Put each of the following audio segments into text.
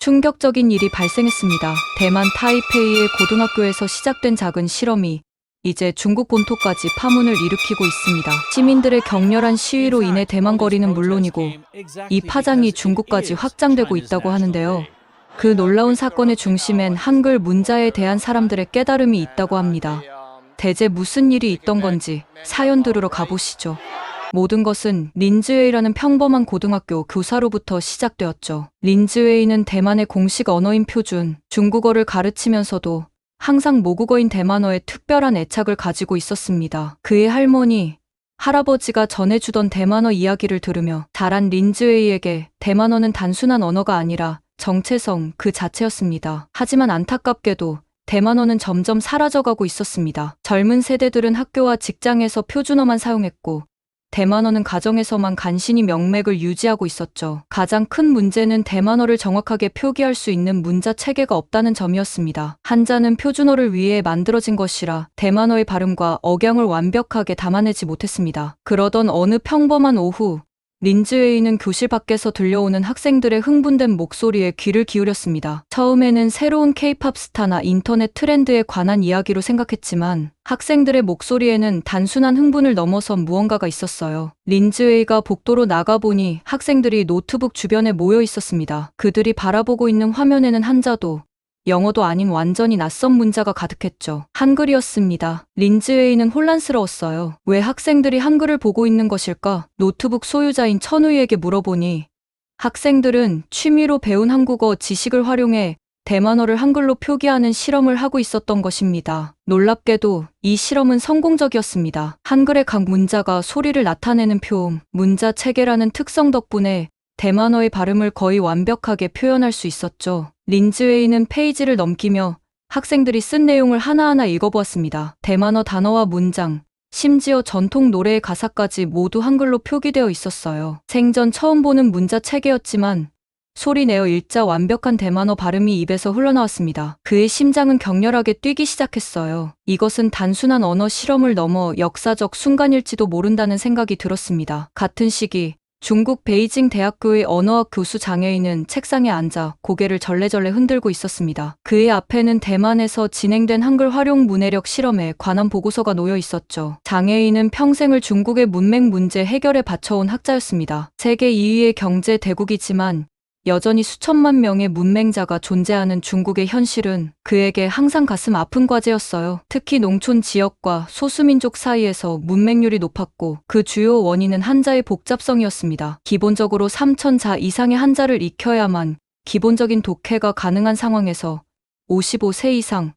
충격적인 일이 발생했습니다. 대만 타이페이의 고등학교에서 시작된 작은 실험이 이제 중국 본토까지 파문을 일으키고 있습니다. 시민들의 격렬한 시위로 인해 대만 거리는 물론이고 이 파장이 중국까지 확장되고 있다고 하는데요. 그 놀라운 사건의 중심엔 한글 문자에 대한 사람들의 깨달음이 있다고 합니다. 대체 무슨 일이 있던 건지 사연 들으러 가보시죠. 모든 것은 린즈웨이라는 평범한 고등학교 교사로부터 시작되었죠. 린즈웨이는 대만의 공식 언어인 표준 중국어를 가르치면서도 항상 모국어인 대만어에 특별한 애착을 가지고 있었습니다. 그의 할머니, 할아버지가 전해주던 대만어 이야기를 들으며 자란 린즈웨이에게 대만어는 단순한 언어가 아니라 정체성 그 자체였습니다. 하지만 안타깝게도 대만어는 점점 사라져가고 있었습니다. 젊은 세대들은 학교와 직장에서 표준어만 사용했고 대만어는 가정에서만 간신히 명맥을 유지하고 있었죠. 가장 큰 문제는 대만어를 정확하게 표기할 수 있는 문자 체계가 없다는 점이었습니다. 한자는 표준어를 위해 만들어진 것이라 대만어의 발음과 억양을 완벽하게 담아내지 못했습니다. 그러던 어느 평범한 오후, 린즈웨이는 교실 밖에서 들려오는 학생들의 흥분된 목소리에 귀를 기울였습니다. 처음에는 새로운 K-팝 스타나 인터넷 트렌드에 관한 이야기로 생각했지만 학생들의 목소리에는 단순한 흥분을 넘어선 무언가가 있었어요. 린즈웨이가 복도로 나가보니 학생들이 노트북 주변에 모여 있었습니다. 그들이 바라보고 있는 화면에는 한자도 영어도 아닌 완전히 낯선 문자가 가득했죠. 한글이었습니다. 린즈웨이는 혼란스러웠어요. 왜 학생들이 한글을 보고 있는 것일까? 노트북 소유자인 천우이에게 물어보니 학생들은 취미로 배운 한국어 지식을 활용해 대만어를 한글로 표기하는 실험을 하고 있었던 것입니다. 놀랍게도 이 실험은 성공적이었습니다. 한글의 각 문자가 소리를 나타내는 표음, 문자 체계라는 특성 덕분에 대만어의 발음을 거의 완벽하게 표현할 수 있었죠. 린즈웨이는 페이지를 넘기며 학생들이 쓴 내용을 하나하나 읽어보았습니다. 대만어 단어와 문장, 심지어 전통 노래의 가사까지 모두 한글로 표기되어 있었어요. 생전 처음 보는 문자 체계였지만 소리 내어 읽자 완벽한 대만어 발음이 입에서 흘러나왔습니다. 그의 심장은 격렬하게 뛰기 시작했어요. 이것은 단순한 언어 실험을 넘어 역사적 순간일지도 모른다는 생각이 들었습니다. 같은 시기 중국 베이징 대학교의 언어학 교수 장애인은 책상에 앉아 고개를 절레절레 흔들고 있었습니다. 그의 앞에는 대만에서 진행된 한글 활용 문해력 실험에 관한 보고서가 놓여 있었죠. 장애인은 평생을 중국의 문맹 문제 해결에 바쳐온 학자였습니다. 세계 2위의 경제 대국이지만 여전히 수천만 명의 문맹자가 존재하는 중국의 현실은 그에게 항상 가슴 아픈 과제였어요. 특히 농촌 지역과 소수민족 사이에서 문맹률이 높았고 그 주요 원인은 한자의 복잡성이었습니다. 기본적으로 3,000자 이상의 한자를 익혀야만 기본적인 독해가 가능한 상황에서 55세 이상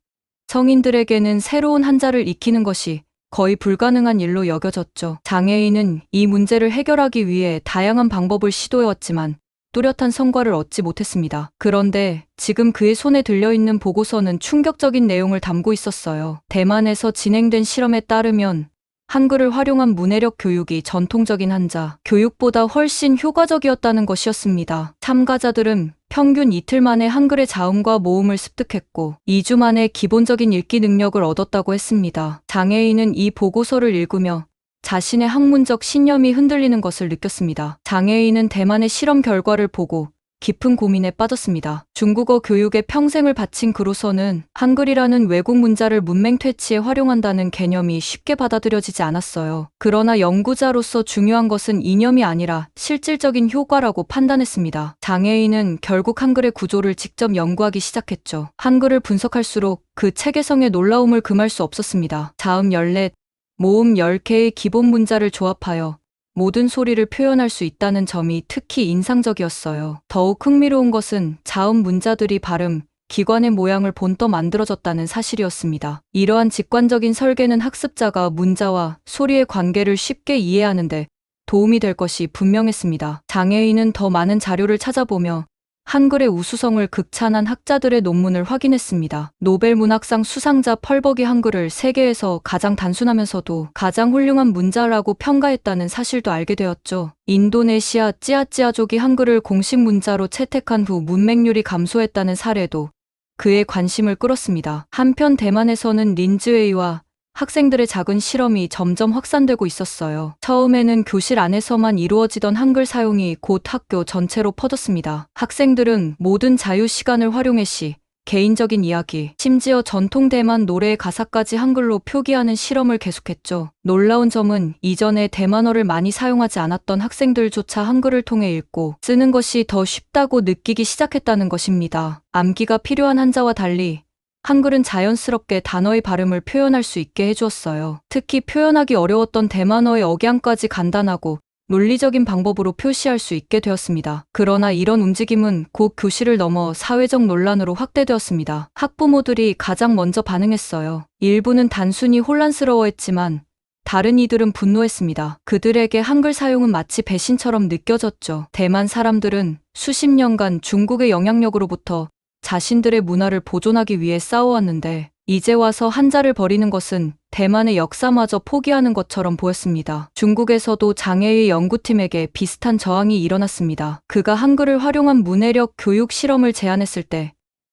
성인들에게는 새로운 한자를 익히는 것이 거의 불가능한 일로 여겨졌죠. 장애인은 이 문제를 해결하기 위해 다양한 방법을 시도해왔지만 뚜렷한 성과를 얻지 못했습니다. 그런데 지금 그의 손에 들려있는 보고서는 충격적인 내용을 담고 있었어요. 대만에서 진행된 실험에 따르면 한글을 활용한 문해력 교육이 전통적인 한자 교육보다 훨씬 효과적이었다는 것이었습니다. 참가자들은 평균 이틀 만에 한글의 자음과 모음을 습득했고 2주 만에 기본적인 읽기 능력을 얻었다고 했습니다. 장애인은 이 보고서를 읽으며 자신의 학문적 신념이 흔들리는 것을 느꼈습니다. 장애인은 대만의 실험 결과를 보고 깊은 고민에 빠졌습니다. 중국어 교육에 평생을 바친 그로서는 한글이라는 외국 문자를 문맹 퇴치에 활용한다는 개념이 쉽게 받아들여지지 않았어요. 그러나 연구자로서 중요한 것은 이념이 아니라 실질적인 효과라고 판단했습니다. 장애인은 결국 한글의 구조를 직접 연구하기 시작했죠. 한글을 분석할수록 그 체계성의 놀라움을 금할 수 없었습니다. 자음 14, 모음 10개의 기본 문자를 조합하여 모든 소리를 표현할 수 있다는 점이 특히 인상적이었어요. 더욱 흥미로운 것은 자음 문자들이 발음, 기관의 모양을 본떠 만들어졌다는 사실이었습니다. 이러한 직관적인 설계는 학습자가 문자와 소리의 관계를 쉽게 이해하는데 도움이 될 것이 분명했습니다. 장애인은 더 많은 자료를 찾아보며 한글의 우수성을 극찬한 학자들의 논문을 확인했습니다. 노벨 문학상 수상자 펄벅이 한글을 세계에서 가장 단순하면서도 가장 훌륭한 문자라고 평가했다는 사실도 알게 되었죠. 인도네시아 찌아찌아족이 한글을 공식 문자로 채택한 후 문맹률이 감소했다는 사례도 그의 관심을 끌었습니다. 한편 대만에서는 린즈웨이와 학생들의 작은 실험이 점점 확산되고 있었어요. 처음에는 교실 안에서만 이루어지던 한글 사용이 곧 학교 전체로 퍼졌습니다. 학생들은 모든 자유 시간을 활용해 개인적인 이야기, 심지어 전통 대만 노래의 가사까지 한글로 표기하는 실험을 계속했죠. 놀라운 점은 이전에 대만어를 많이 사용하지 않았던 학생들조차 한글을 통해 읽고 쓰는 것이 더 쉽다고 느끼기 시작했다는 것입니다. 암기가 필요한 한자와 달리 한글은 자연스럽게 단어의 발음을 표현할 수 있게 해주었어요. 특히 표현하기 어려웠던 대만어의 억양까지 간단하고 논리적인 방법으로 표시할 수 있게 되었습니다. 그러나 이런 움직임은 곧 교실을 넘어 사회적 논란으로 확대되었습니다. 학부모들이 가장 먼저 반응했어요. 일부는 단순히 혼란스러워했지만 다른 이들은 분노했습니다. 그들에게 한글 사용은 마치 배신처럼 느껴졌죠. 대만 사람들은 수십 년간 중국의 영향력으로부터 자신들의 문화를 보존하기 위해 싸워왔는데 이제 와서 한자를 버리는 것은 대만의 역사마저 포기하는 것처럼 보였습니다. 중국에서도 장애의 연구팀에게 비슷한 저항이 일어났습니다. 그가 한글을 활용한 문해력 교육 실험을 제안했을 때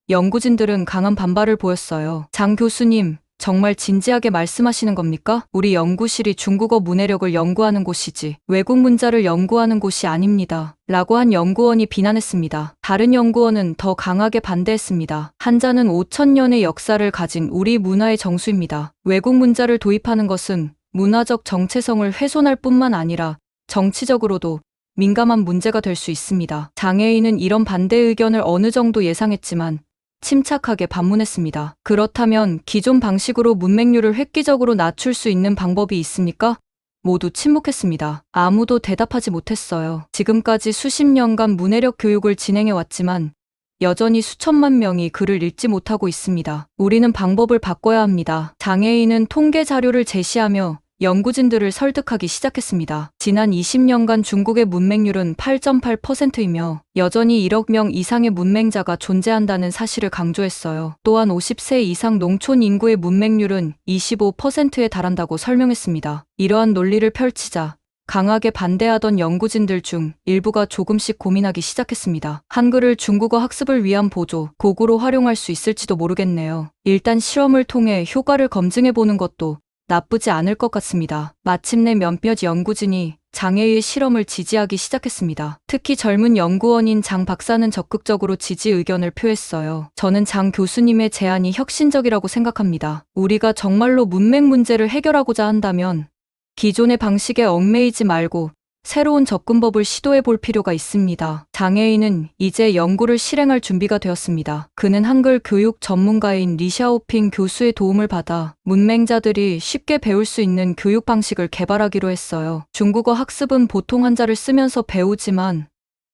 연구진들은 강한 반발을 보였어요. 장 교수님, 정말 진지하게 말씀하시는 겁니까? 우리 연구실이 중국어 문해력을 연구하는 곳이지 외국 문자를 연구하는 곳이 아닙니다. 라고 한 연구원이 비난했습니다. 다른 연구원은 더 강하게 반대했습니다. 한자는 5,000년의 역사를 가진 우리 문화의 정수입니다. 외국 문자를 도입하는 것은 문화적 정체성을 훼손할 뿐만 아니라 정치적으로도 민감한 문제가 될 수 있습니다. 장애인은 이런 반대 의견을 어느 정도 예상했지만 침착하게 반문했습니다. 그렇다면 기존 방식으로 문맹률을 획기적으로 낮출 수 있는 방법이 있습니까? 모두 침묵했습니다. 아무도 대답하지 못했어요. 지금까지 수십 년간 문해력 교육을 진행해 왔지만 여전히 수천만 명이 글을 읽지 못하고 있습니다. 우리는 방법을 바꿔야 합니다. 장애인은 통계 자료를 제시하며 연구진들을 설득하기 시작했습니다. 지난 20년간 중국의 문맹률은 8.8%이며 여전히 1억 명 이상의 문맹자가 존재한다는 사실을 강조했어요. 또한 50세 이상 농촌 인구의 문맹률은 25%에 달한다고 설명했습니다. 이러한 논리를 펼치자 강하게 반대하던 연구진들 중 일부가 조금씩 고민하기 시작했습니다. 한글을 중국어 학습을 위한 보조, 도구로 활용할 수 있을지도 모르겠네요. 일단 실험을 통해 효과를 검증해보는 것도 나쁘지 않을 것 같습니다. 마침내 몇몇 연구진이 장애의 실험을 지지하기 시작했습니다. 특히 젊은 연구원인 장 박사는 적극적으로 지지 의견을 표했어요. 저는 장 교수님의 제안이 혁신적이라고 생각합니다. 우리가 정말로 문맹 문제를 해결하고자 한다면 기존의 방식에 얽매이지 말고 새로운 접근법을 시도해 볼 필요가 있습니다. 장애인은 이제 연구를 실행할 준비가 되었습니다. 그는 한글 교육 전문가인 리샤오핑 교수의 도움을 받아 문맹자들이 쉽게 배울 수 있는 교육 방식을 개발하기로 했어요. 중국어 학습은 보통 한자를 쓰면서 배우지만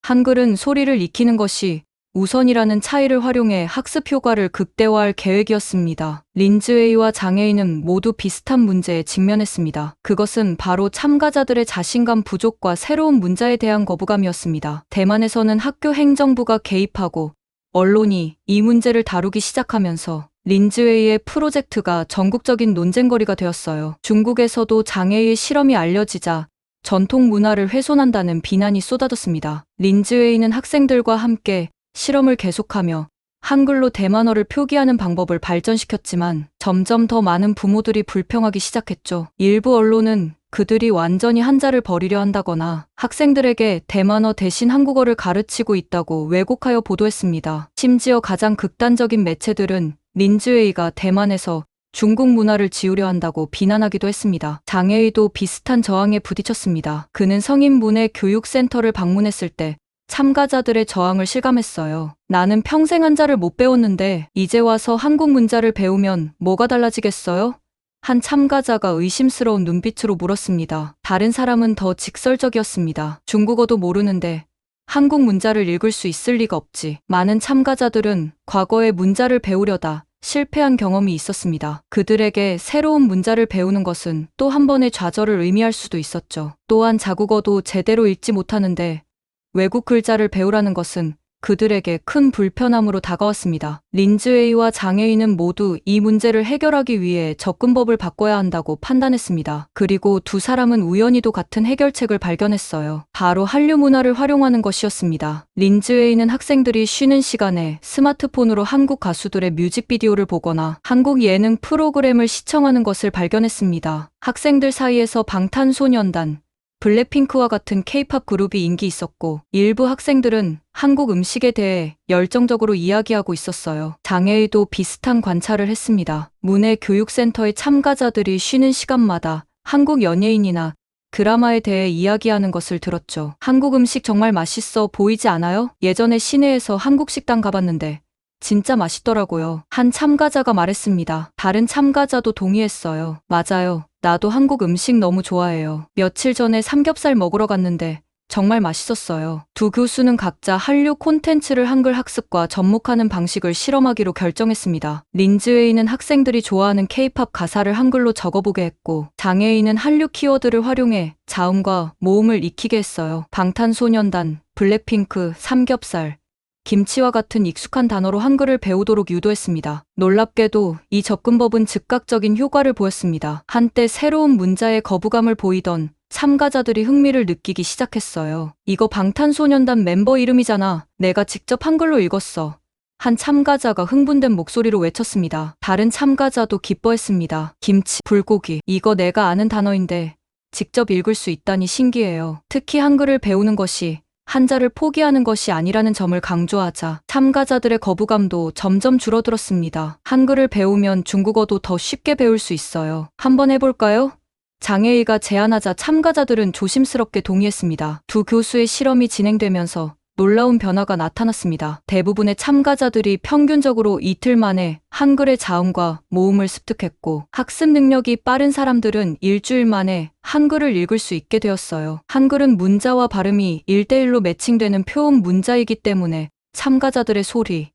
한글은 소리를 익히는 것이 우선이라는 차이를 활용해 학습 효과를 극대화할 계획이었습니다. 린즈웨이와 장애인은 모두 비슷한 문제에 직면했습니다. 그것은 바로 참가자들의 자신감 부족과 새로운 문자에 대한 거부감이었습니다. 대만에서는 학교 행정부가 개입하고 언론이 이 문제를 다루기 시작하면서 린즈웨이의 프로젝트가 전국적인 논쟁거리가 되었어요. 중국에서도 장애의 실험이 알려지자 전통 문화를 훼손한다는 비난이 쏟아졌습니다. 린즈웨이는 학생들과 함께 실험을 계속하며 한글로 대만어를 표기하는 방법을 발전시켰지만 점점 더 많은 부모들이 불평하기 시작했죠. 일부 언론은 그들이 완전히 한자를 버리려 한다거나 학생들에게 대만어 대신 한국어를 가르치고 있다고 왜곡하여 보도했습니다. 심지어 가장 극단적인 매체들은 린즈웨이가 대만에서 중국 문화를 지우려 한다고 비난하기도 했습니다. 장애의도 비슷한 저항에 부딪혔습니다. 그는 성인문예 교육센터를 방문했을 때 참가자들의 저항을 실감했어요. 나는 평생 한자를 못 배웠는데 이제 와서 한국 문자를 배우면 뭐가 달라지겠어요? 한 참가자가 의심스러운 눈빛으로 물었습니다. 다른 사람은 더 직설적이었습니다. 중국어도 모르는데 한국 문자를 읽을 수 있을 리가 없지. 많은 참가자들은 과거에 문자를 배우려다 실패한 경험이 있었습니다. 그들에게 새로운 문자를 배우는 것은 또 한 번의 좌절을 의미할 수도 있었죠. 또한 자국어도 제대로 읽지 못하는데 외국 글자를 배우라는 것은 그들에게 큰 불편함으로 다가왔습니다. 린즈웨이와 장애인은 모두 이 문제를 해결하기 위해 접근법을 바꿔야 한다고 판단했습니다. 그리고 두 사람은 우연히도 같은 해결책을 발견했어요. 바로 한류 문화를 활용하는 것이었습니다. 린즈웨이는 학생들이 쉬는 시간에 스마트폰으로 한국 가수들의 뮤직비디오를 보거나 한국 예능 프로그램을 시청하는 것을 발견했습니다. 학생들 사이에서 방탄소년단, 블랙핑크와 같은 케이팝 그룹이 인기 있었고 일부 학생들은 한국 음식에 대해 열정적으로 이야기하고 있었어요. 장애인도 비슷한 관찰을 했습니다. 문해 교육센터의 참가자들이 쉬는 시간마다 한국 연예인이나 드라마에 대해 이야기하는 것을 들었죠. 한국 음식 정말 맛있어 보이지 않아요? 예전에 시내에서 한국 식당 가봤는데 진짜 맛있더라고요. 한 참가자가 말했습니다. 다른 참가자도 동의했어요. 맞아요. 나도 한국 음식 너무 좋아해요. 며칠 전에 삼겹살 먹으러 갔는데 정말 맛있었어요. 두 교수는 각자 한류 콘텐츠를 한글 학습과 접목하는 방식을 실험하기로 결정했습니다. 린즈웨이는 학생들이 좋아하는 케이팝 가사를 한글로 적어보게 했고 장애인은 한류 키워드를 활용해 자음과 모음을 익히게 했어요. 방탄소년단, 블랙핑크, 삼겹살, 김치와 같은 익숙한 단어로 한글을 배우도록 유도했습니다. 놀랍게도 이 접근법은 즉각적인 효과를 보였습니다. 한때 새로운 문자에 거부감을 보이던 참가자들이 흥미를 느끼기 시작했어요. 이거 방탄소년단 멤버 이름이잖아. 내가 직접 한글로 읽었어. 한 참가자가 흥분된 목소리로 외쳤습니다. 다른 참가자도 기뻐했습니다. 김치, 불고기. 이거 내가 아는 단어인데 직접 읽을 수 있다니 신기해요. 특히 한글을 배우는 것이 한자를 포기하는 것이 아니라는 점을 강조하자 참가자들의 거부감도 점점 줄어들었습니다. 한글을 배우면 중국어도 더 쉽게 배울 수 있어요. 한번 해볼까요? 장애인가 제안하자 참가자들은 조심스럽게 동의했습니다. 두 교수의 실험이 진행되면서 놀라운 변화가 나타났습니다. 대부분의 참가자들이 평균적으로 이틀 만에 한글의 자음과 모음을 습득했고 학습 능력이 빠른 사람들은 일주일 만에 한글을 읽을 수 있게 되었어요. 한글은 문자와 발음이 1대1로 매칭되는 표음 문자이기 때문에 참가자들의 소리,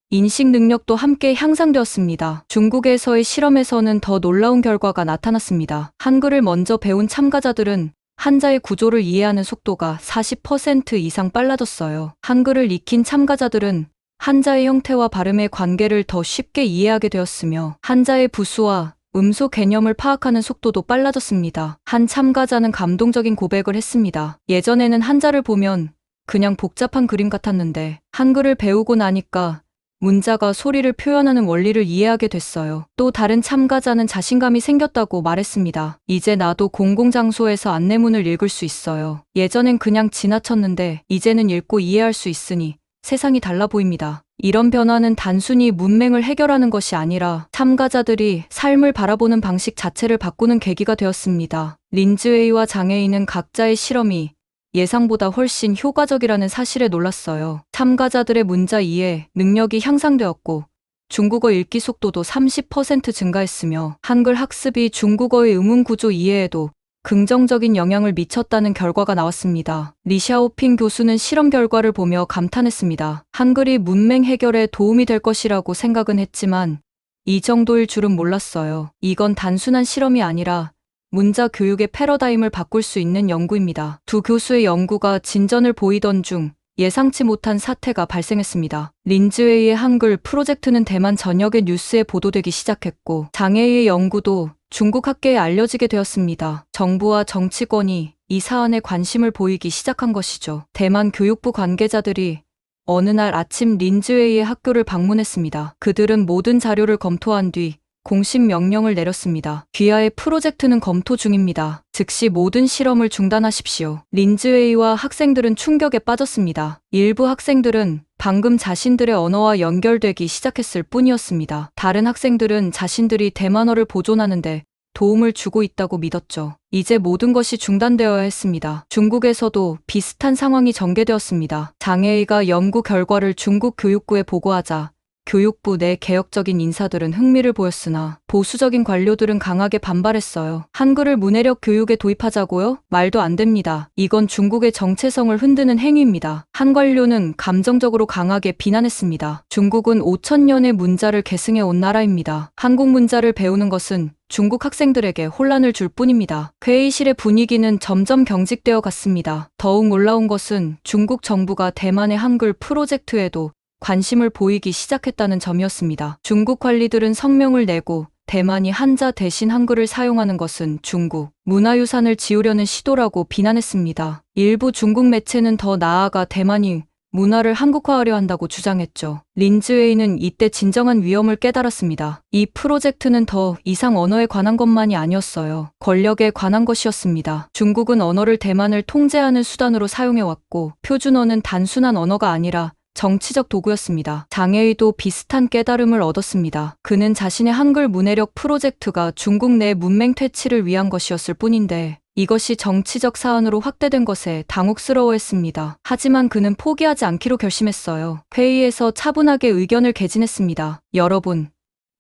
인식 능력도 함께 향상되었습니다. 중국에서의 실험에서는 더 놀라운 결과가 나타났습니다. 한글을 먼저 배운 참가자들은 한자의 구조를 이해하는 속도가 40% 이상 빨라졌어요. 한글을 익힌 참가자들은 한자의 형태와 발음의 관계를 더 쉽게 이해하게 되었으며 한자의 부수와 음소 개념을 파악하는 속도도 빨라졌습니다. 한 참가자는 감동적인 고백을 했습니다. 예전에는 한자를 보면 그냥 복잡한 그림 같았는데 한글을 배우고 나니까 문자가 소리를 표현하는 원리를 이해하게 됐어요. 또 다른 참가자는 자신감이 생겼다고 말했습니다. 이제 나도 공공장소에서 안내문을 읽을 수 있어요. 예전엔 그냥 지나쳤는데 이제는 읽고 이해할 수 있으니 세상이 달라 보입니다. 이런 변화는 단순히 문맹을 해결하는 것이 아니라 참가자들이 삶을 바라보는 방식 자체를 바꾸는 계기가 되었습니다. 린즈웨이와 장애인은 각자의 실험이 예상보다 훨씬 효과적이라는 사실에 놀랐어요. 참가자들의 문자 이해 능력이 향상되었고 중국어 읽기 속도도 30% 증가했으며 한글 학습이 중국어의 음운 구조 이해에도 긍정적인 영향을 미쳤다는 결과가 나왔습니다. 리샤오핑 교수는 실험 결과를 보며 감탄했습니다. 한글이 문맹 해결에 도움이 될 것이라고 생각은 했지만 이 정도일 줄은 몰랐어요. 이건 단순한 실험이 아니라 문자 교육의 패러다임을 바꿀 수 있는 연구입니다. 두 교수의 연구가 진전을 보이던 중 예상치 못한 사태가 발생했습니다. 린즈웨이의 한글 프로젝트는 대만 전역의 뉴스에 보도되기 시작했고 장애인의 연구도 중국 학계에 알려지게 되었습니다. 정부와 정치권이 이 사안에 관심을 보이기 시작한 것이죠. 대만 교육부 관계자들이 어느 날 아침 린즈웨이의 학교를 방문했습니다. 그들은 모든 자료를 검토한 뒤 공식 명령을 내렸습니다. 귀하의 프로젝트는 검토 중입니다. 즉시 모든 실험을 중단하십시오. 린즈웨이와 학생들은 충격에 빠졌습니다. 일부 학생들은 방금 자신들의 언어와 연결되기 시작했을 뿐이었습니다. 다른 학생들은 자신들이 대만어를 보존하는데 도움을 주고 있다고 믿었죠. 이제 모든 것이 중단되어야 했습니다. 중국에서도 비슷한 상황이 전개되었습니다. 장애인가 연구 결과를 중국 교육부에 보고하자 교육부 내 개혁적인 인사들은 흥미를 보였으나 보수적인 관료들은 강하게 반발했어요. 한글을 문해력 교육에 도입하자고요? 말도 안 됩니다. 이건 중국의 정체성을 흔드는 행위입니다. 한 관료는 감정적으로 강하게 비난했습니다. 중국은 5천년의 문자를 계승해 온 나라입니다. 한국 문자를 배우는 것은 중국 학생들에게 혼란을 줄 뿐입니다. 회의실의 분위기는 점점 경직되어 갔습니다. 더욱 놀라운 것은 중국 정부가 대만의 한글 프로젝트에도 관심을 보이기 시작했다는 점이었습니다. 중국 관리들은 성명을 내고 대만이 한자 대신 한글을 사용하는 것은 중국 문화유산을 지우려는 시도라고 비난했습니다. 일부 중국 매체는 더 나아가 대만이 문화를 한국화하려 한다고 주장했죠. 린즈웨이는 이때 진정한 위험을 깨달았습니다. 이 프로젝트는 더 이상 언어에 관한 것만이 아니었어요. 권력에 관한 것이었습니다. 중국은 언어를 대만을 통제하는 수단으로 사용해왔고 표준어는 단순한 언어가 아니라 정치적 도구였습니다. 장애의도 비슷한 깨달음을 얻었습니다. 그는 자신의 한글 문해력 프로젝트가 중국 내 문맹 퇴치를 위한 것이었을 뿐인데 이것이 정치적 사안으로 확대된 것에 당혹스러워했습니다. 하지만 그는 포기하지 않기로 결심했어요. 회의에서 차분하게 의견을 개진했습니다. 여러분,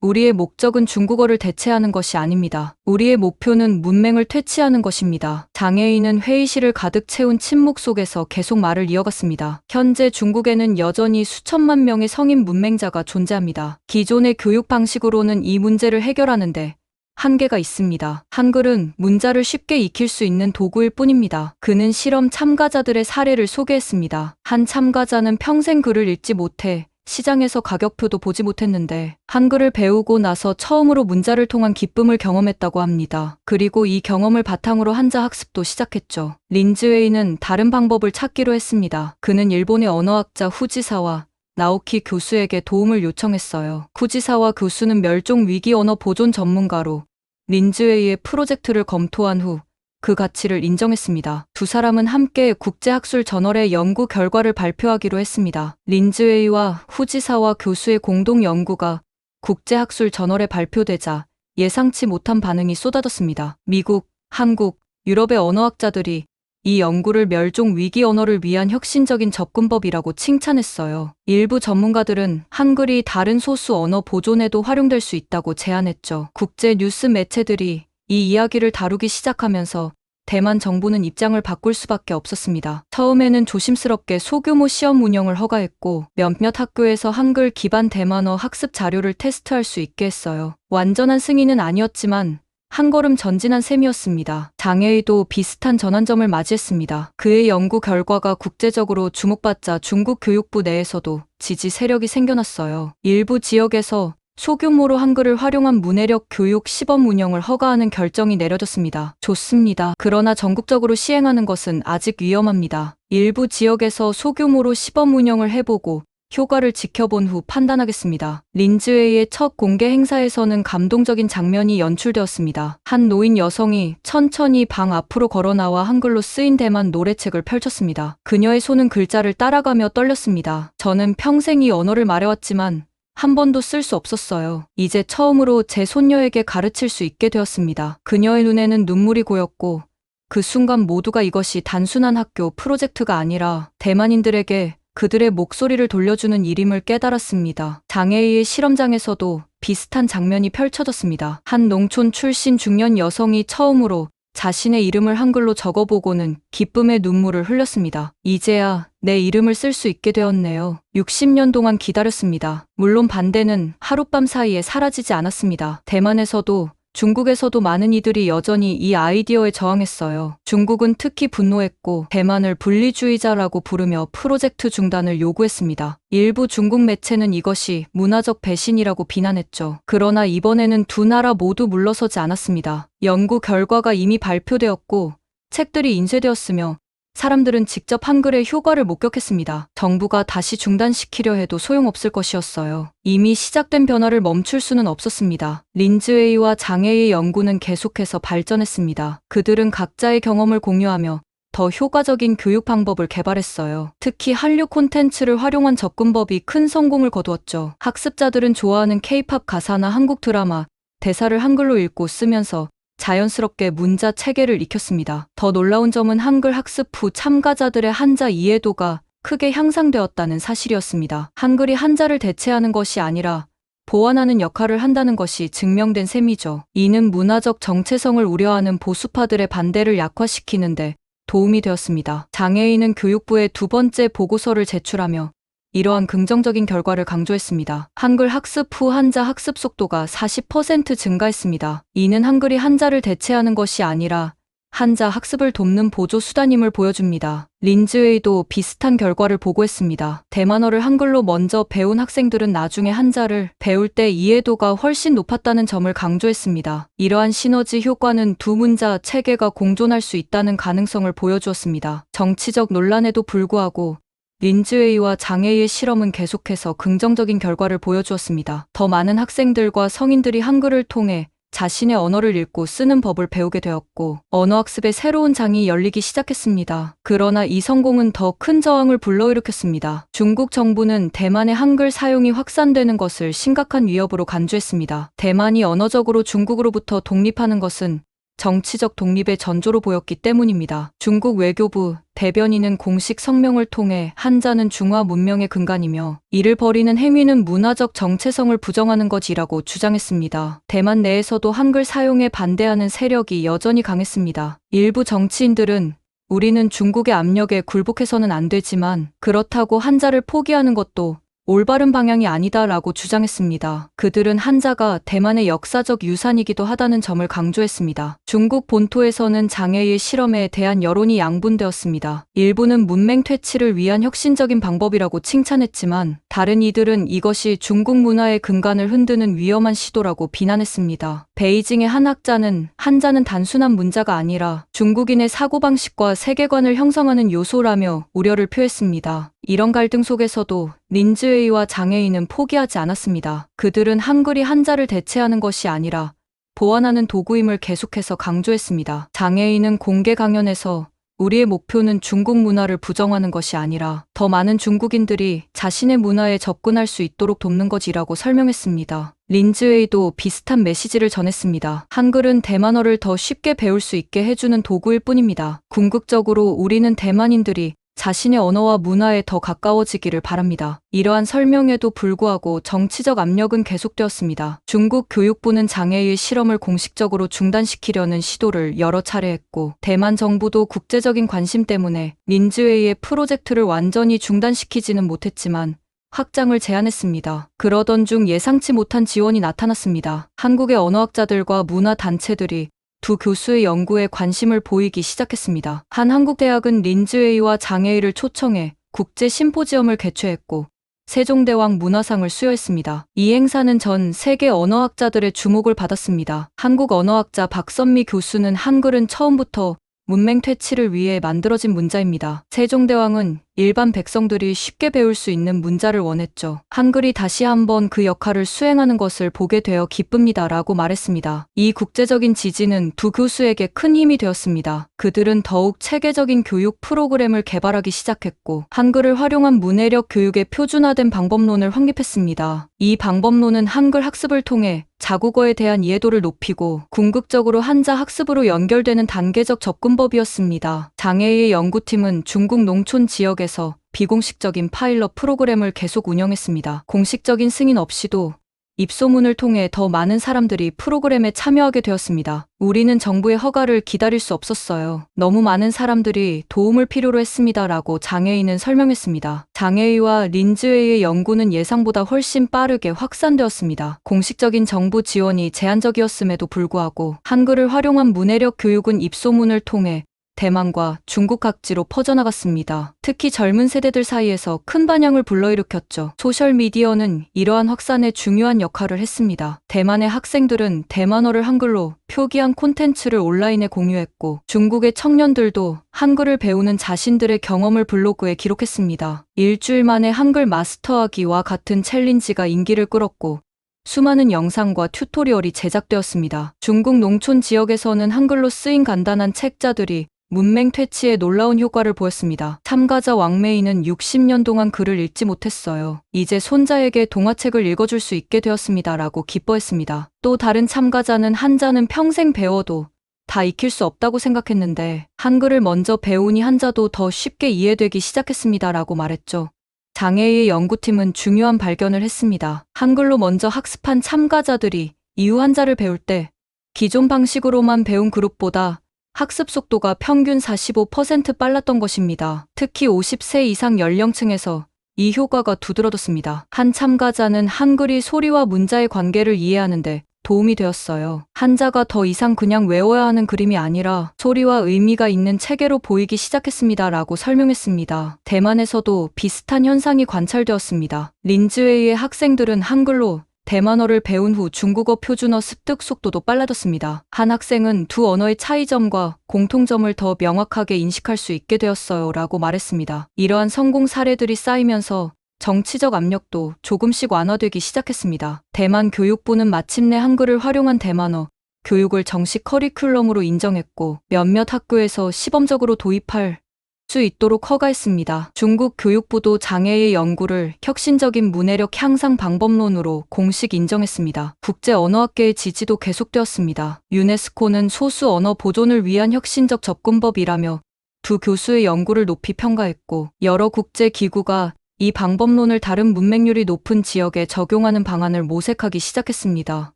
우리의 목적은 중국어를 대체하는 것이 아닙니다. 우리의 목표는 문맹을 퇴치하는 것입니다. 장애인은 회의실을 가득 채운 침묵 속에서 계속 말을 이어갔습니다. 현재 중국에는 여전히 수천만 명의 성인 문맹자가 존재합니다. 기존의 교육 방식으로는 이 문제를 해결하는데 한계가 있습니다. 한글은 문자를 쉽게 익힐 수 있는 도구일 뿐입니다. 그는 실험 참가자들의 사례를 소개했습니다. 한 참가자는 평생 글을 읽지 못해 시장에서 가격표도 보지 못했는데 한글을 배우고 나서 처음으로 문자를 통한 기쁨을 경험했다고 합니다. 그리고 이 경험을 바탕으로 한자 학습도 시작했죠. 린즈웨이는 다른 방법을 찾기로 했습니다. 그는 일본의 언어학자 후지사와 나오키 교수에게 도움을 요청했어요. 후지사와 교수는 멸종 위기 언어 보존 전문가로 린즈웨이의 프로젝트를 검토한 후 그 가치를 인정했습니다. 두 사람은 함께 국제학술 저널의 연구 결과를 발표하기로 했습니다. 린즈웨이와 후지사와 교수의 공동 연구가 국제학술 저널에 발표되자 예상치 못한 반응이 쏟아졌습니다. 미국, 한국, 유럽의 언어학자들이 이 연구를 멸종 위기 언어를 위한 혁신적인 접근법이라고 칭찬했어요. 일부 전문가들은 한글이 다른 소수 언어 보존에도 활용될 수 있다고 제안했죠. 국제 뉴스 매체들이 이 이야기를 다루기 시작하면서 대만 정부는 입장을 바꿀 수밖에 없었습니다. 처음에는 조심스럽게 소규모 시험 운영을 허가했고 몇몇 학교에서 한글 기반 대만어 학습 자료를 테스트할 수 있게 했어요. 완전한 승인은 아니었지만 한 걸음 전진한 셈이었습니다. 장애의도 비슷한 전환점을 맞이했습니다. 그의 연구 결과가 국제적으로 주목받자 중국 교육부 내에서도 지지 세력이 생겨났어요. 일부 지역에서 소규모로 한글을 활용한 문해력 교육 시범 운영을 허가하는 결정이 내려졌습니다. 좋습니다. 그러나 전국적으로 시행하는 것은 아직 위험합니다. 일부 지역에서 소규모로 시범 운영을 해보고 효과를 지켜본 후 판단하겠습니다. 린즈웨이의 첫 공개 행사에서는 감동적인 장면이 연출되었습니다. 한 노인 여성이 천천히 방 앞으로 걸어나와 한글로 쓰인 대만 노래책을 펼쳤습니다. 그녀의 손은 글자를 따라가며 떨렸습니다. 저는 평생 이 언어를 말해왔지만 한 번도 쓸 수 없었어요. 이제 처음으로 제 손녀에게 가르칠 수 있게 되었습니다. 그녀의 눈에는 눈물이 고였고 그 순간 모두가 이것이 단순한 학교 프로젝트가 아니라 대만인들에게 그들의 목소리를 돌려주는 일임을 깨달았습니다. 장애의의 실험장에서도 비슷한 장면이 펼쳐졌습니다. 한 농촌 출신 중년 여성이 처음으로 자신의 이름을 한글로 적어보고는 기쁨의 눈물을 흘렸습니다. 이제야 내 이름을 쓸 수 있게 되었네요. 60년 동안 기다렸습니다. 물론 반대는 하룻밤 사이에 사라지지 않았습니다. 대만에서도 중국에서도 많은 이들이 여전히 이 아이디어에 저항했어요. 중국은 특히 분노했고 대만을 분리주의자라고 부르며 프로젝트 중단을 요구했습니다. 일부 중국 매체는 이것이 문화적 배신이라고 비난했죠. 그러나 이번에는 두 나라 모두 물러서지 않았습니다. 연구 결과가 이미 발표되었고 책들이 인쇄되었으며 사람들은 직접 한글의 효과를 목격했습니다. 정부가 다시 중단시키려 해도 소용없을 것이었어요. 이미 시작된 변화를 멈출 수는 없었습니다. 린즈웨이와 장애의 연구는 계속해서 발전했습니다. 그들은 각자의 경험을 공유하며 더 효과적인 교육 방법을 개발했어요. 특히 한류 콘텐츠를 활용한 접근법이 큰 성공을 거두었죠. 학습자들은 좋아하는 K-팝 가사나 한국 드라마, 대사를 한글로 읽고 쓰면서 자연스럽게 문자 체계를 익혔습니다. 더 놀라운 점은 한글 학습 후 참가자들의 한자 이해도가 크게 향상되었다는 사실이었습니다. 한글이 한자를 대체하는 것이 아니라 보완하는 역할을 한다는 것이 증명된 셈이죠. 이는 문화적 정체성을 우려하는 보수파들의 반대를 약화시키는데 도움이 되었습니다. 장애인은 교육부에 두 번째 보고서를 제출하며 이러한 긍정적인 결과를 강조했습니다. 한글 학습 후 한자 학습 속도가 40% 증가했습니다. 이는 한글이 한자를 대체하는 것이 아니라 한자 학습을 돕는 보조 수단임을 보여줍니다. 린즈웨이도 비슷한 결과를 보고했습니다. 대만어를 한글로 먼저 배운 학생들은 나중에 한자를 배울 때 이해도가 훨씬 높았다는 점을 강조했습니다. 이러한 시너지 효과는 두 문자 체계가 공존할 수 있다는 가능성을 보여주었습니다. 정치적 논란에도 불구하고 린즈웨이와 장애의 실험은 계속해서 긍정적인 결과를 보여주었습니다. 더 많은 학생들과 성인들이 한글을 통해 자신의 언어를 읽고 쓰는 법을 배우게 되었고 언어학습의 새로운 장이 열리기 시작했습니다. 그러나 이 성공은 더 큰 저항을 불러일으켰습니다. 중국 정부는 대만의 한글 사용이 확산되는 것을 심각한 위협으로 간주했습니다. 대만이 언어적으로 중국으로부터 독립하는 것은 정치적 독립의 전조로 보였기 때문입니다. 중국 외교부 대변인은 공식 성명을 통해 한자는 중화 문명의 근간이며 이를 버리는 행위는 문화적 정체성을 부정하는 것이라고 주장했습니다. 대만 내에서도 한글 사용에 반대하는 세력이 여전히 강했습니다. 일부 정치인들은 우리는 중국의 압력에 굴복해서는 안 되지만 그렇다고 한자를 포기하는 것도 올바른 방향이 아니다라고 주장했습니다. 그들은 한자가 대만의 역사적 유산이기도 하다는 점을 강조했습니다. 중국 본토에서는 장애의 실험에 대한 여론이 양분되었습니다. 일부는 문맹 퇴치를 위한 혁신적인 방법이라고 칭찬했지만 다른 이들은 이것이 중국 문화의 근간을 흔드는 위험한 시도라고 비난했습니다. 베이징의 한 학자는 한자는 단순한 문자가 아니라 중국인의 사고방식과 세계관을 형성하는 요소라며 우려를 표했습니다. 이런 갈등 속에서도 린즈웨이와 장애인은 포기하지 않았습니다. 그들은 한글이 한자를 대체하는 것이 아니라 보완하는 도구임을 계속해서 강조했습니다. 장애인은 공개 강연에서 우리의 목표는 중국 문화를 부정하는 것이 아니라 더 많은 중국인들이 자신의 문화에 접근할 수 있도록 돕는 것이라고 설명했습니다. 린즈웨이도 비슷한 메시지를 전했습니다. 한글은 대만어를 더 쉽게 배울 수 있게 해주는 도구일 뿐입니다. 궁극적으로 우리는 대만인들이 자신의 언어와 문화에 더 가까워지기를 바랍니다. 이러한 설명에도 불구하고 정치적 압력은 계속되었습니다. 중국 교육부는 장애의 실험을 공식적으로 중단시키려는 시도를 여러 차례 했고 대만 정부도 국제적인 관심 때문에 린즈웨이의 프로젝트를 완전히 중단시키지는 못했지만 확장을 제안했습니다. 그러던 중 예상치 못한 지원이 나타났습니다. 한국의 언어학자들과 문화단체들이 두 교수의 연구에 관심을 보이기 시작했습니다. 한 한국대학은 린즈웨이와 장애인을 초청해 국제 심포지엄을 개최했고 세종대왕 문화상을 수여했습니다. 이 행사는 전 세계 언어학자들의 주목을 받았습니다. 한국 언어학자 박선미 교수는 한글은 처음부터 문맹 퇴치를 위해 만들어진 문자입니다. 세종대왕은 일반 백성들이 쉽게 배울 수 있는 문자를 원했죠. 한글이 다시 한번 그 역할을 수행하는 것을 보게 되어 기쁩니다라고 말했습니다. 이 국제적인 지지는 두 교수에게 큰 힘이 되었습니다. 그들은 더욱 체계적인 교육 프로그램을 개발하기 시작했고 한글을 활용한 문해력 교육의 표준화된 방법론을 확립했습니다. 이 방법론은 한글 학습을 통해 자국어에 대한 이해도를 높이고 궁극적으로 한자 학습으로 연결되는 단계적 접근법이었습니다. 장애의 연구팀은 중국 농촌 지역에서 비공식적인 파일럿 프로그램을 계속 운영했습니다. 공식적인 승인 없이도 입소문을 통해 더 많은 사람들이 프로그램에 참여하게 되었습니다. 우리는 정부의 허가를 기다릴 수 없었어요. 너무 많은 사람들이 도움을 필요로 했습니다라고 장애인은 설명했습니다. 장애인과 린즈웨이의 연구는 예상보다 훨씬 빠르게 확산되었습니다. 공식적인 정부 지원이 제한적이었음에도 불구하고 한글을 활용한 문해력 교육은 입소문을 통해 대만과 중국 각지로 퍼져나갔습니다. 특히 젊은 세대들 사이에서 큰 반향을 불러일으켰죠. 소셜미디어는 이러한 확산에 중요한 역할을 했습니다. 대만의 학생들은 대만어를 한글로 표기한 콘텐츠를 온라인에 공유했고 중국의 청년들도 한글을 배우는 자신들의 경험을 블로그에 기록했습니다. 일주일 만에 한글 마스터하기와 같은 챌린지가 인기를 끌었고 수많은 영상과 튜토리얼이 제작되었습니다. 중국 농촌 지역에서는 한글로 쓰인 간단한 책자들이 문맹 퇴치에 놀라운 효과를 보였습니다. 참가자 왕메이는 60년 동안 글을 읽지 못했어요. 이제 손자에게 동화책을 읽어줄 수 있게 되었습니다라고 기뻐했습니다. 또 다른 참가자는 한자는 평생 배워도 다 익힐 수 없다고 생각했는데 한글을 먼저 배우니 한자도 더 쉽게 이해되기 시작했습니다라고 말했죠. 장애의 연구팀은 중요한 발견을 했습니다. 한글로 먼저 학습한 참가자들이 이후 한자를 배울 때 기존 방식으로만 배운 그룹보다 학습 속도가 평균 45% 빨랐던 것입니다. 특히 50세 이상 연령층에서 이 효과가 두드러졌습니다. 한 참가자는 한글이 소리와 문자의 관계를 이해하는데 도움이 되었어요. 한자가 더 이상 그냥 외워야 하는 그림이 아니라 소리와 의미가 있는 체계로 보이기 시작했습니다라고 설명했습니다. 대만에서도 비슷한 현상이 관찰되었습니다. 린즈웨이의 학생들은 한글로 대만어를 배운 후 중국어 표준어 습득 속도도 빨라졌습니다. 한 학생은 두 언어의 차이점과 공통점을 더 명확하게 인식할 수 있게 되었어요 라고 말했습니다. 이러한 성공 사례들이 쌓이면서 정치적 압력도 조금씩 완화되기 시작했습니다. 대만 교육부는 마침내 한글을 활용한 대만어 교육을 정식 커리큘럼으로 인정했고 몇몇 학교에서 시범적으로 도입할 수 있도록 허가했습니다. 중국 교육부도 장애의 연구를 혁신적인 문해력 향상 방법론으로 공식 인정했습니다. 국제언어학계의 지지도 계속되었습니다. 유네스코는 소수 언어 보존을 위한 혁신적 접근법이라며 두 교수의 연구를 높이 평가했고 여러 국제기구가 이 방법론을 다른 문맹률이 높은 지역에 적용하는 방안을 모색하기 시작했습니다.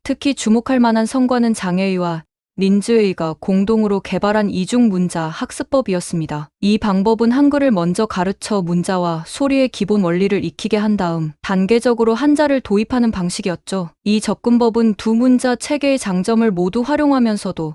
특히 주목할 만한 성과는 장애의와 린즈웨이가 공동으로 개발한 이중 문자 학습법이었습니다. 이 방법은 한글을 먼저 가르쳐 문자와 소리의 기본 원리를 익히게 한 다음 단계적으로 한자를 도입하는 방식이었죠. 이 접근법은 두 문자 체계의 장점을 모두 활용하면서도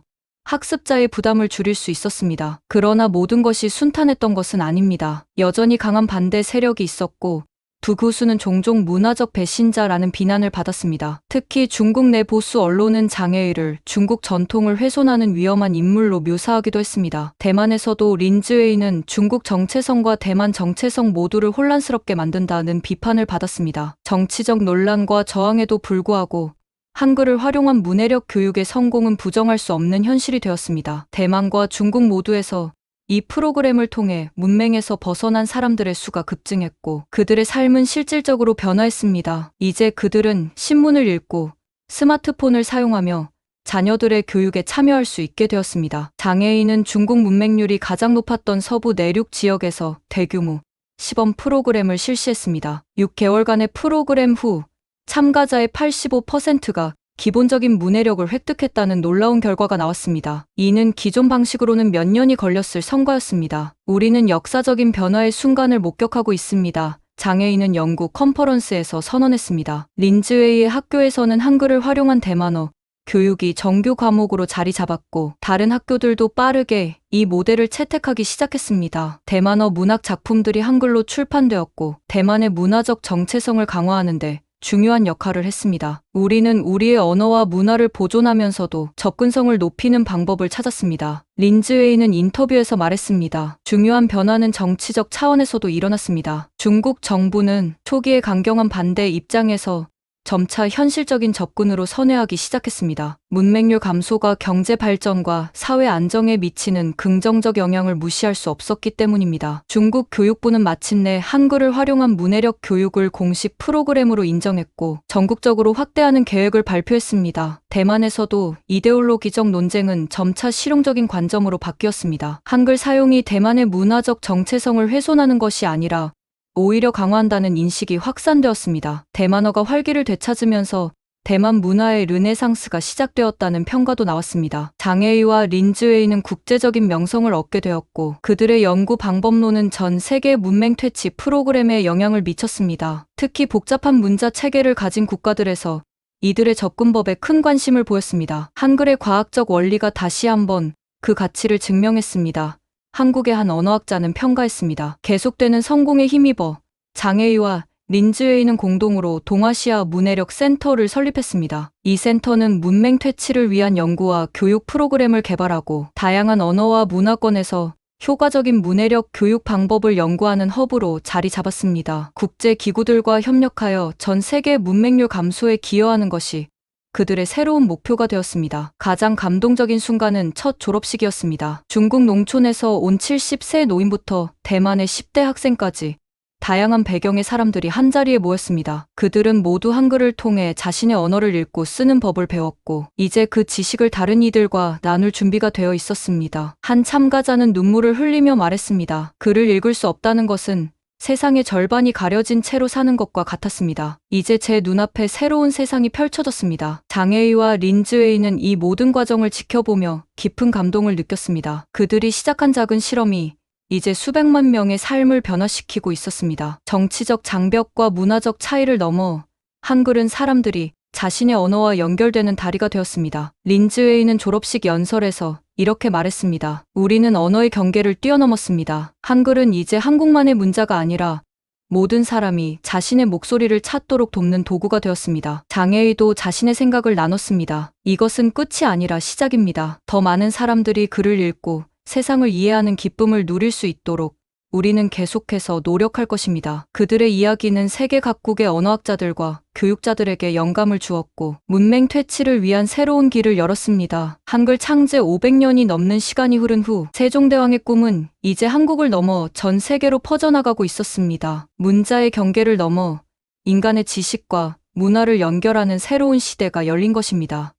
학습자의 부담을 줄일 수 있었습니다. 그러나 모든 것이 순탄했던 것은 아닙니다. 여전히 강한 반대 세력이 있었고 두 교수는 종종 문화적 배신자라는 비난을 받았습니다. 특히 중국 내 보수 언론은 장애의를 중국 전통을 훼손하는 위험한 인물로 묘사하기도 했습니다. 대만에서도 린즈웨이는 중국 정체성과 대만 정체성 모두를 혼란스럽게 만든다는 비판을 받았습니다. 정치적 논란과 저항에도 불구하고 한글을 활용한 문해력 교육의 성공은 부정할 수 없는 현실이 되었습니다. 대만과 중국 모두에서 이 프로그램을 통해 문맹에서 벗어난 사람들의 수가 급증했고 그들의 삶은 실질적으로 변화했습니다. 이제 그들은 신문을 읽고 스마트폰을 사용하며 자녀들의 교육에 참여할 수 있게 되었습니다. 장애인은 중국 문맹률이 가장 높았던 서부 내륙 지역에서 대규모 시범 프로그램을 실시했습니다. 6개월간의 프로그램 후 참가자의 85%가 기본적인 문해력을 획득했다는 놀라운 결과가 나왔습니다. 이는 기존 방식으로는 몇 년이 걸렸을 성과였습니다. 우리는 역사적인 변화의 순간을 목격하고 있습니다. 장애인은 영국 컨퍼런스에서 선언했습니다. 린즈웨이의 학교에서는 한글을 활용한 대만어 교육이 정규 과목으로 자리 잡았고 다른 학교들도 빠르게 이 모델을 채택하기 시작했습니다. 대만어 문학 작품들이 한글로 출판되었고 대만의 문화적 정체성을 강화하는데 중요한 역할을 했습니다. 우리는 우리의 언어와 문화를 보존하면서도 접근성을 높이는 방법을 찾았습니다. 린즈웨이는 인터뷰에서 말했습니다. 중요한 변화는 정치적 차원에서도 일어났습니다. 중국 정부는 초기에 강경한 반대 입장에서 점차 현실적인 접근으로 선회하기 시작했습니다. 문맹률 감소가 경제 발전과 사회 안정에 미치는 긍정적 영향을 무시할 수 없었기 때문입니다. 중국 교육부는 마침내 한글을 활용한 문해력 교육을 공식 프로그램으로 인정했고 전국적으로 확대하는 계획을 발표했습니다. 대만에서도 이데올로기적 논쟁은 점차 실용적인 관점으로 바뀌었습니다. 한글 사용이 대만의 문화적 정체성을 훼손하는 것이 아니라 오히려 강화한다는 인식이 확산되었습니다. 대만어가 활기를 되찾으면서 대만 문화의 르네상스가 시작되었다는 평가도 나왔습니다. 장애의와 린즈웨이는 국제적인 명성을 얻게 되었고 그들의 연구 방법론은 전 세계 문맹 퇴치 프로그램에 영향을 미쳤습니다. 특히 복잡한 문자 체계를 가진 국가들에서 이들의 접근법에 큰 관심을 보였습니다. 한글의 과학적 원리가 다시 한번 그 가치를 증명했습니다. 한국의 한 언어학자는 평가했습니다. 계속되는 성공에 힘입어 장애의와 린즈웨이는 공동으로 동아시아 문해력 센터를 설립했습니다. 이 센터는 문맹 퇴치를 위한 연구와 교육 프로그램을 개발하고 다양한 언어와 문화권에서 효과적인 문해력 교육 방법을 연구하는 허브로 자리 잡았습니다. 국제 기구들과 협력하여 전 세계 문맹률 감소에 기여하는 것이 그들의 새로운 목표가 되었습니다. 가장 감동적인 순간은 첫 졸업식이었습니다. 중국 농촌에서 온 70세 노인부터 대만의 10대 학생까지 다양한 배경의 사람들이 한자리에 모였습니다. 그들은 모두 한글을 통해 자신의 언어를 읽고 쓰는 법을 배웠고 이제 그 지식을 다른 이들과 나눌 준비가 되어 있었습니다. 한 참가자는 눈물을 흘리며 말했습니다. 글을 읽을 수 없다는 것은 세상의 절반이 가려진 채로 사는 것과 같았습니다. 이제 제 눈앞에 새로운 세상이 펼쳐졌습니다. 장혜희와 린즈웨이는 이 모든 과정을 지켜보며 깊은 감동을 느꼈습니다. 그들이 시작한 작은 실험이 이제 수백만 명의 삶을 변화시키고 있었습니다. 정치적 장벽과 문화적 차이를 넘어 한글은 사람들이 자신의 언어와 연결되는 다리가 되었습니다. 린즈웨이는 졸업식 연설에서 이렇게 말했습니다. 우리는 언어의 경계를 뛰어넘었습니다. 한글은 이제 한국만의 문자가 아니라 모든 사람이 자신의 목소리를 찾도록 돕는 도구가 되었습니다. 장혜희도 자신의 생각을 나눴습니다. 이것은 끝이 아니라 시작입니다. 더 많은 사람들이 글을 읽고 세상을 이해하는 기쁨을 누릴 수 있도록 우리는 계속해서 노력할 것입니다. 그들의 이야기는 세계 각국의 언어학자들과 교육자들에게 영감을 주었고 문맹 퇴치를 위한 새로운 길을 열었습니다. 한글 창제 500년이 넘는 시간이 흐른 후 세종대왕의 꿈은 이제 한국을 넘어 전 세계로 퍼져나가고 있었습니다. 문자의 경계를 넘어 인간의 지식과 문화를 연결하는 새로운 시대가 열린 것입니다.